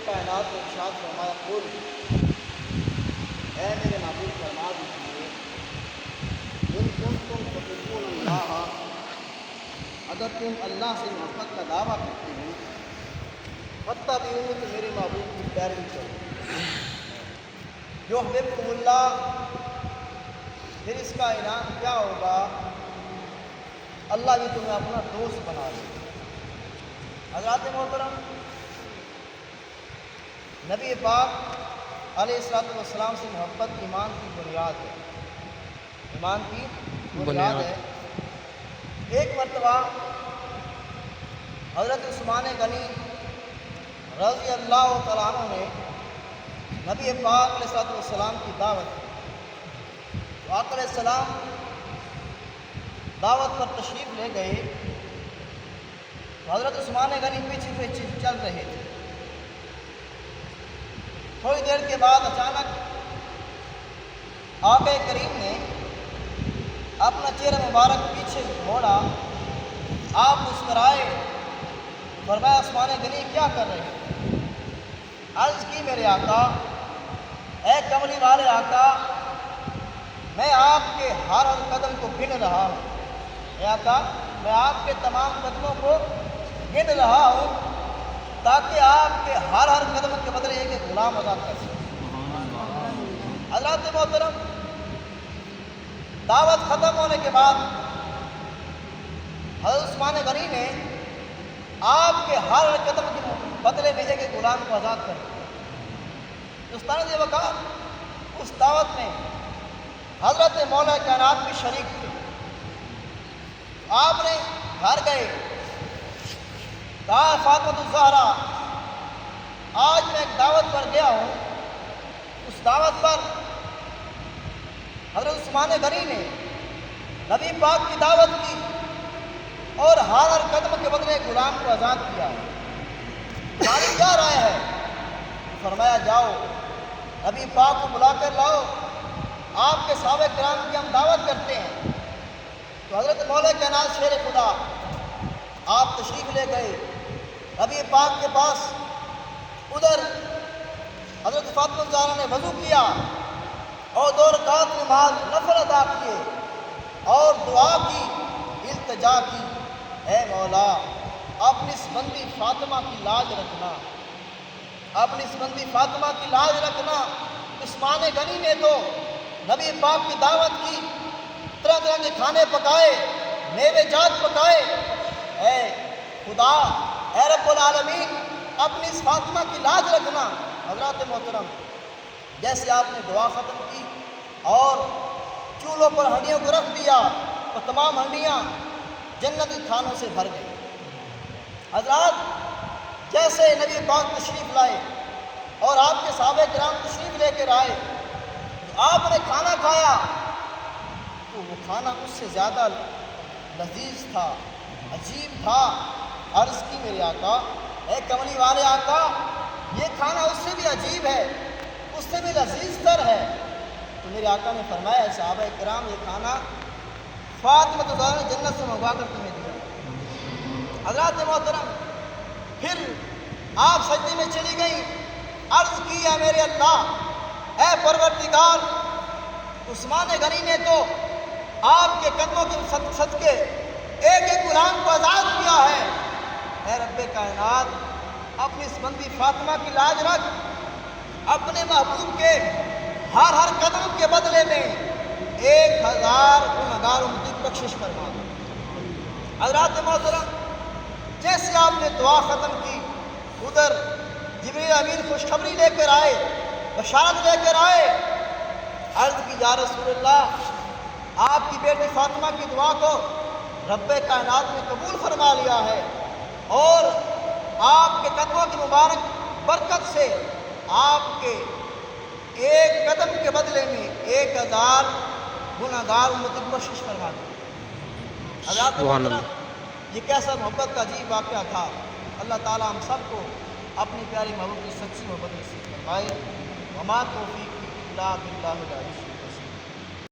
کائنات کو ارشاد فرمایا قل، اے میرے محبوب فرما دیجیے ان کنتم تحبون اللہ، اگر تم اللہ سے محبت کا دعویٰ کرتے ہو فاتبعونی، تو میرے محبوب کی پیروی کرو، یحببکم اللہ، پھر اس کا انعام کیا ہوگا؟ اللہ بھی تمہیں اپنا دوست بنا لے۔ حضرات محترم، نبی پاک علیہ السلام سے محبت ایمان کی بنیاد ہے، ایمان کی بنیاد ہے۔ ایک مرتبہ حضرت عثمان غنی رضی اللہ تعالیٰ عنہ نے نبی پاک علیہ السلام کی دعوت کی، تو آقا علیہ السلام دعوت پر تشریف لے گئے، تو حضرت عثمان غنی پیچھے پیچھے چل رہے تھے۔ تھوڑی دیر کے بعد اچانک آقا کریم نے اپنا چہرہ مبارک پیچھے موڑا، آپ مسکرائے، فرمایا عثمان غنی کیا کر رہے ہیں؟ عرض کی میرے آقا، اے کملی والے آقا، میں آپ کے ہر قدم کو گن رہا ہوں، اے آقا میں آپ کے تمام قدموں کو گن رہا ہوں تاکہ آپ کے ہر قدم کے بدلے ایک غلام آزاد کر سکیں۔ حضرات محترم، دعوت ختم ہونے کے بعد حضرت عثمان غنی نے آپ کے ہر قدم کے بدلے میں ایک غلام کو آزاد کر دیا۔ دوستان وقار، اس دعوت میں حضرت مولا کائنات بھی شریک تھے۔ آپ نے گھر گئے، کہا فاطمہ الزہرا آج میں ایک دعوت پر گیا ہوں، اس دعوت پر حضرت عثمان غنی نے نبی پاک کی دعوت کی اور ہر قدم کے بدلے غلام کو آزاد کیا ہے، تمہاری کیا رائے ہے؟ فرمایا جاؤ نبی پاک کو بلا کر لاؤ، آپ کے صحابہ کرام کی ہم دعوت کرتے ہیں۔ تو حضرت مولا کائنات شیر خدا آپ تشریف لے گئے نبی پاک کے پاس، ادھر حضرت فاطمہ الزہرا نے وضو کیا اور 2 رکعت نماز نفل ادا کیے اور دعا کی، التجا کی، اے مولا اپنی اس بندی فاطمہ کی لاج رکھنا، اپنی اس بندی فاطمہ کی لاج رکھنا۔ عثمان غنی نے تو نبی پاک کی دعوت کی، طرح طرح کے کھانے پکائے، میوے جات پکائے، اے خدا، اے رب العالمین اپنی اس فاطمہ کی لاج رکھنا۔ حضرات محترم، جیسے آپ نے دعا ختم کی اور چولہوں پر ہنڈیوں کو رکھ دیا تو تمام ہنڈیاں جنتی کھانوں سے بھر گئی۔ حضرات، جیسے نبی پاک تشریف لائے اور آپ کے صحابہ کرام تشریف لے کر آئے، آپ نے کھانا کھایا تو وہ کھانا اس سے زیادہ لذیذ تھا، عجیب تھا۔ عرض کی میرے آقا، اے کملی والے آقا، یہ کھانا اس سے بھی عجیب ہے، اس سے بھی لذیذ تر ہے۔ تو میرے آقا نے فرمایا، صحابہ کرام یہ کھانا فاطمہ الزہرا نے جنت سے منگوا کر تمہیں دیا۔ حضرات محترم، پھر آپ سجدے میں چلی گئی، عرض کیا میرے اللہ، اے پروردگار، عثمان غنی نے تو آپ کے قدموں کے صدقے ایک ایک غلام کو آزاد کیا ہے، اے رب کائنات اپنی اس بندی فاطمہ کی لاج رکھ، اپنے محبوب کے ہر قدم کے بدلے میں 1000 گنہگاروں کی بخشش فرما دو۔ حضرات محترم، جیسے آپ نے دعا ختم کی، ادھر جبریل امین خوشخبری لے کر آئے، بشارت لے کر آئے۔ عرض کی یا رسول اللہ، آپ کی بیٹی فاطمہ کی دعا کو رب کائنات نے قبول فرما لیا ہے اور آپ کے قدموں کی مبارک برکت سے آپ کے ایک قدم کے بدلے میں 1000 گنہگار امتی کو بخشش فرما دی۔ حضرات محترم، یہ کیسا محبت کا عجیب واقعہ تھا۔ اللہ تعالی ہم سب کو اپنی پیاری محبوب کی سچی محبت نصیب فرمائے۔ وما توفیق الا باللہ العلی۔